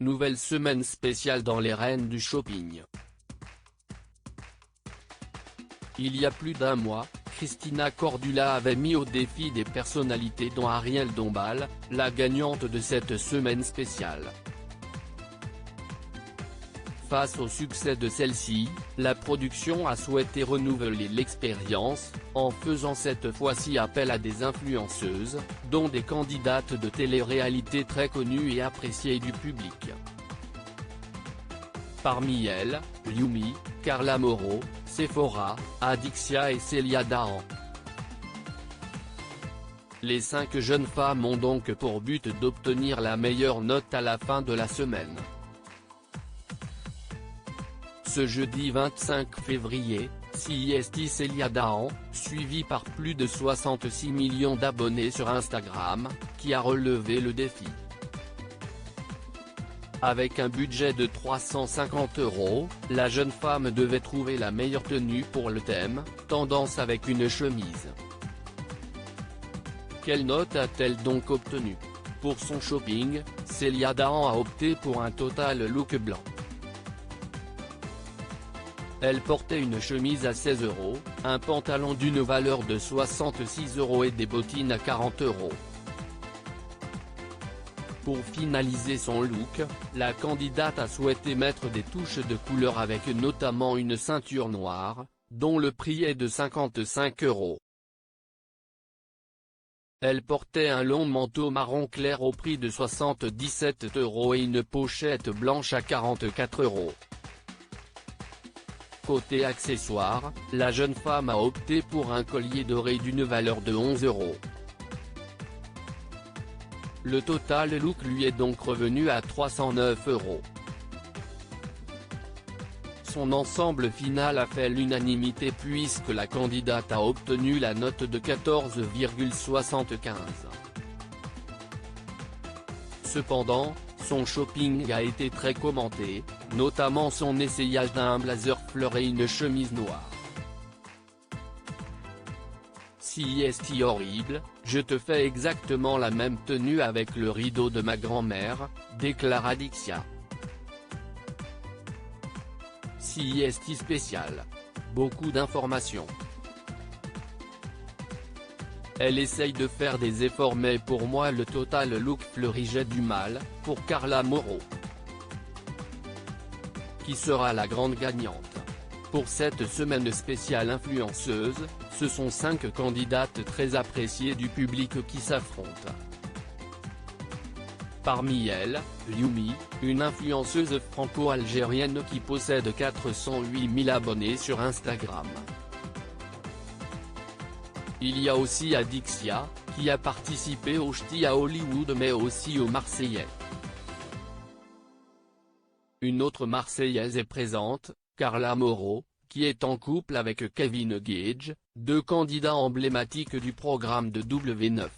Nouvelle semaine spéciale dans les reines du shopping. Il y a plus d'un mois, Christina Cordula avait mis au défi des personnalités dont Ariel Dombal, la gagnante de cette semaine spéciale. Face au succès de celle-ci, la production a souhaité renouveler l'expérience, en faisant cette fois-ci appel à des influenceuses, dont des candidates de télé-réalité très connues et appréciées du public. Parmi elles, Yumi, Carla Moreau, Sephora, Adixia et Célia Dahan. Les 5 jeunes femmes ont donc pour but d'obtenir la meilleure note à la fin de la semaine. Ce jeudi 25 février, CIST Célia Dahan, suivie par plus de 66 millions d'abonnés sur Instagram, qui a relevé le défi. Avec un budget de 350 €, la jeune femme devait trouver la meilleure tenue pour le thème « Tendance avec une chemise ». Quelle note a-t-elle donc obtenue? Pour son shopping, Célia Dahan a opté pour un total look blanc. Elle portait une chemise à 16 €, un pantalon d'une valeur de 66 € et des bottines à 40 €. Pour finaliser son look, la candidate a souhaité mettre des touches de couleur avec notamment une ceinture noire, dont le prix est de 55 €. Elle portait un long manteau marron clair au prix de 77 € et une pochette blanche à 44 €. Côté accessoires, la jeune femme a opté pour un collier doré d'une valeur de 11 €. Le total look lui est donc revenu à 309 €. Son ensemble final a fait l'unanimité puisque la candidate a obtenu la note de 14,75. Cependant, son shopping a été très commenté, notamment son essayage d'un blazer fleur et une chemise noire. CIST horrible, je te fais exactement la même tenue avec le rideau de ma grand-mère, déclare Adixia. CIST spécial. Beaucoup d'informations. Elle essaye de faire des efforts mais pour moi le total look fleuri jette du mal, pour Carla Moreau. Qui sera la grande gagnante? Pour cette semaine spéciale influenceuse, ce sont 5 candidates très appréciées du public qui s'affrontent. Parmi elles, Yumi, une influenceuse franco-algérienne qui possède 408 000 abonnés sur Instagram. Il y a aussi Adixia, qui a participé aux ch'tis à Hollywood mais aussi aux Marseillais. Une autre Marseillaise est présente, Carla Moreau, qui est en couple avec Kevin Gage, 2 candidats emblématiques du programme de W9.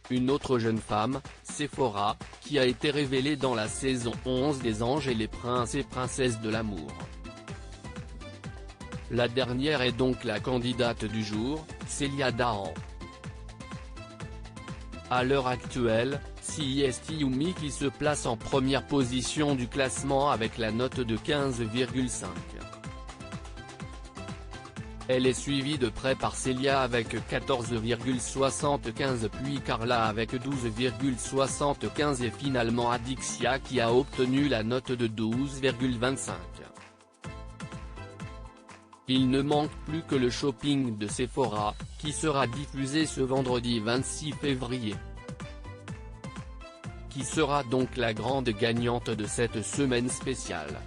Une autre jeune femme, Sephora, qui a été révélée dans la saison 11 des Anges et les Princes et Princesses de l'amour. La dernière est donc la candidate du jour, Célia Dahan. À l'heure actuelle, CIST Yumi qui se place en première position du classement avec la note de 15,5. Elle est suivie de près par Célia avec 14,75 puis Carla avec 12,75 et finalement Adixia qui a obtenu la note de 12,25. Il ne manque plus que le shopping de Sephora, qui sera diffusé ce vendredi 26 février. Qui sera donc la grande gagnante de cette semaine spéciale?